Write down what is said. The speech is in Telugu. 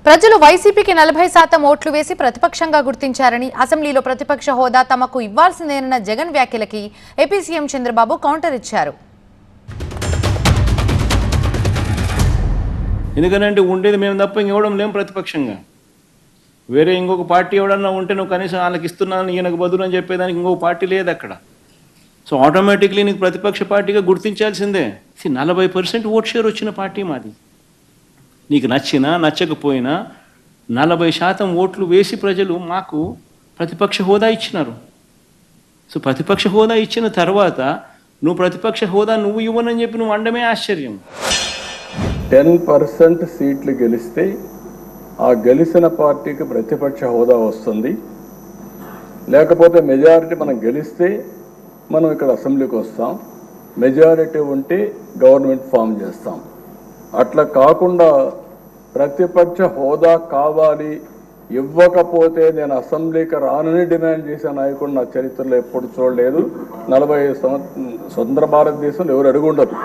ప్రజలు వైసీపీకి 40% ఓట్లు వేసి ప్రతిపక్షంగా గుర్తించారని అసెంబ్లీలో ప్రతిపక్ష హోదా తమకు ఇవ్వాల్సిందేనన్న జగన్ వ్యాఖ్యలకి ఏపీ సీఎం చంద్రబాబు కౌంటర్ ఇచ్చారు. ఎందుకంటే ఉండేది మేము తప్ప ఇంకెవడం లేం ప్రతిపక్షంగా. వేరే ఇంకొక పార్టీ ఎవడన్నా ఉంటే నువ్వు కనీసం వాళ్ళకి ఇస్తున్నాను ఈయనకు బదులు అని చెప్పేదానికి ఇంకొక పార్టీ లేదు అక్కడ. సో ఆటోమేటిక్లీ నీకు ప్రతిపక్ష పార్టీగా గుర్తించాల్సిందే. 40% ఓట్ షేర్ వచ్చిన పార్టీ మాది. నీకు నచ్చినా నచ్చకపోయినా 40% ఓట్లు వేసి ప్రజలు మాకు ప్రతిపక్ష హోదా ఇచ్చినారు. సో ప్రతిపక్ష హోదా ఇచ్చిన తర్వాత నువ్వు ప్రతిపక్ష హోదా నువ్వు ఇవ్వనని చెప్పి నువ్వు అండమే ఆశ్చర్యం. 10% సీట్లు గెలిస్తే ఆ గెలిచిన పార్టీకి ప్రతిపక్ష హోదా వస్తుంది. లేకపోతే మెజారిటీ మనం గెలిస్తే మనం ఇక్కడ అసెంబ్లీకి వస్తాం. మెజారిటీ ఉంటే గవర్నమెంట్ ఫామ్ చేస్తాం. అట్లా కాకుండా ప్రతిపక్ష హోదా కావాలి, ఇవ్వకపోతే నేను అసెంబ్లీకి రానని డిమాండ్ చేసే నాయకుడు నా చరిత్రలో ఎప్పుడు చూడలేదు. 45 స్వతంత్ర భారతదేశంలో ఎవరు అడుగుండరు.